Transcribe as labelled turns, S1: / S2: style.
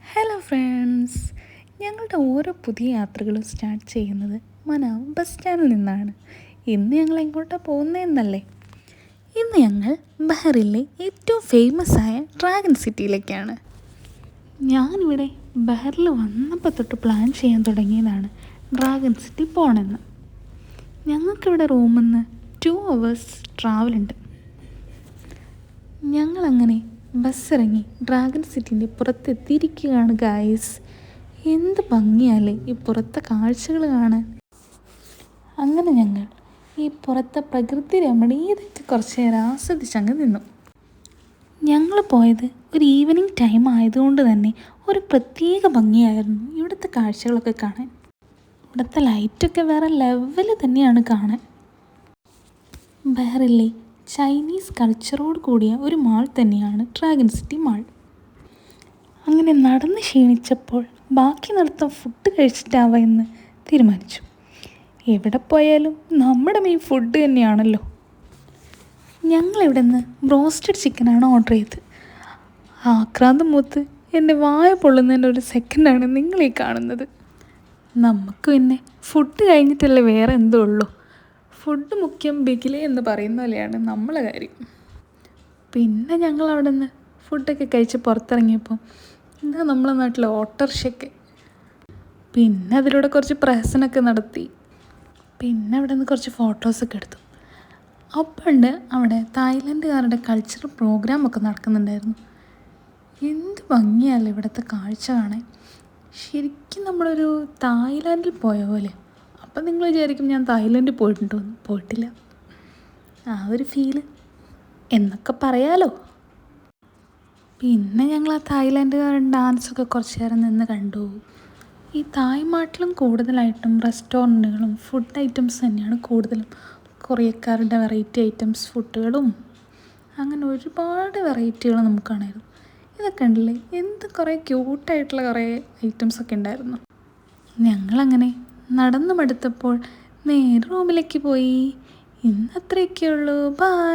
S1: Hello friends, ഞങ്ങളുടെ ഓരോ പുതിയ യാത്രകളും സ്റ്റാർട്ട് ചെയ്യുന്നത് മനാവ് ബസ് സ്റ്റാൻഡിൽ നിന്നാണ്. ഇന്ന് ഞങ്ങൾ എങ്ങോട്ടാണ് പോകുന്നതെന്നല്ലേ? ഇന്ന് ഞങ്ങൾ ബഹറിലെ ഏറ്റവും ഫേമസ് ആയ ഡ്രാഗൺ സിറ്റിയിലേക്കാണ്. ഞാനിവിടെ ബഹറിൽ വന്നപ്പോൾ തൊട്ട് പ്ലാൻ ചെയ്യാൻ തുടങ്ങിയതാണ് ഡ്രാഗൺ സിറ്റി പോകണമെന്ന്. ഞങ്ങൾക്കിവിടെ റൂമിൽ നിന്ന് 2 hours ട്രാവലുണ്ട്. ഞങ്ങളങ്ങനെ ബസ് ഇറങ്ങി ഡ്രാഗൺ സിറ്റിൻ്റെ പുറത്തെത്തിയിരിക്കുകയാണ് ഗായ്സ്. എന്ത് ഭംഗിയല്ലേ ഈ പുറത്തെ കാഴ്ചകൾ കാണാൻ. അങ്ങനെ ഞങ്ങൾ ഈ പുറത്തെ പ്രകൃതി രമണീയതയൊക്കെ കുറച്ച് നേരം ആസ്വദിച്ചങ്ങ് നിന്നു. ഞങ്ങൾ പോയത് ഒരു ഈവനിങ് ടൈം ആയതുകൊണ്ട് തന്നെ ഒരു പ്രത്യേക ഭംഗിയായിരുന്നു ഇവിടുത്തെ കാഴ്ചകളൊക്കെ കാണാൻ. ഇവിടുത്തെ ലൈറ്റൊക്കെ വേറെ ലെവൽ തന്നെയാണ് കാണാൻ. ബഹറിലെ ചൈനീസ് കൾച്ചറോട് കൂടിയ ഒരു മാൾ തന്നെയാണ് ഡ്രാഗൺ സിറ്റി മാൾ. അങ്ങനെ നടന്ന് ക്ഷീണിച്ചപ്പോൾ ബാക്കി നടത്തം ഫുഡ് കഴിച്ചിട്ടാവാം എന്ന് തീരുമാനിച്ചു. എവിടെ പോയാലും നമ്മുടെ മെയിൻ ഫുഡ് തന്നെയാണല്ലോ. ഞങ്ങളിവിടെ നിന്ന് ബ്രോസ്റ്റഡ് ചിക്കനാണ് ഓർഡർ ചെയ്തത്. ആക്രാന്തം മൂത്ത് എൻ്റെ വായ പൊള്ളുന്നതിൻ്റെ ഒരു സെക്കൻഡാണ് നിങ്ങളീ കാണുന്നത്. നമുക്ക് പിന്നെ ഫുഡ് കഴിഞ്ഞിട്ടല്ലേ വേറെ എന്തോ ഉള്ളൂ. ഫുഡ് മുഖ്യം ബിഗിലേ എന്ന് പറയുന്ന പോലെയാണ് നമ്മളെ കാര്യം. പിന്നെ ഞങ്ങൾ അവിടെ നിന്ന് ഫുഡൊക്കെ കഴിച്ച് പുറത്തിറങ്ങിയപ്പോൾ എന്താ നമ്മളെ നാട്ടിലെ ഓട്ടോറിക്ഷയൊക്കെ. പിന്നെ അതിലൂടെ കുറച്ച് പ്രഹസനമൊക്കെ നടത്തി. പിന്നെ അവിടെ നിന്ന് കുറച്ച് ഫോട്ടോസൊക്കെ എടുത്തു. അപ്പോഴുണ്ട് അവിടെ തായ്ലൻഡുകാരുടെ കൾച്ചറൽ പ്രോഗ്രാമൊക്കെ നടക്കുന്നുണ്ടായിരുന്നു. എന്ത് ഭംഗിയല്ലേ ഇവിടുത്തെ കാഴ്ച കാണാൻ. ശരിക്കും നമ്മളൊരു തായ്ലാൻഡിൽ പോയ പോലെ. അപ്പം നിങ്ങൾ വിചാരിക്കും ഞാൻ തായ്ലൻഡിൽ പോയിട്ടുണ്ടോ എന്ന്. പോയിട്ടില്ല. ആ ഒരു ഫീല് എന്നൊക്കെ പറയാലോ. പിന്നെ ഞങ്ങൾ ആ തായ്ലൻഡുകാരുടെ ഡാൻസൊക്കെ കുറച്ച് നേരം നിന്ന് കണ്ടു. ഈ തായ്മാട്ടിലും കൂടുതലായിട്ടും റെസ്റ്റോറൻറ്റുകളും ഫുഡ് ഐറ്റംസ് തന്നെയാണ് കൂടുതലും. കൊറിയക്കാരുടെ വെറൈറ്റി ഐറ്റംസ് ഫുഡുകളും അങ്ങനെ ഒരുപാട് വെറൈറ്റികൾ നമുക്ക് കാണായിരുന്നു. ഇതൊക്കെ ഉണ്ടല്ലേ, എന്ത് കുറേ ക്യൂട്ടായിട്ടുള്ള കുറേ ഐറ്റംസൊക്കെ ഉണ്ടായിരുന്നു. ഞങ്ങളങ്ങനെ നടന്നു മടുത്തപ്പോൾ നേരെ റൂമിലേക്ക് പോയി. ഇന്നത്രയൊക്കെയുള്ളൂ. ബൈ.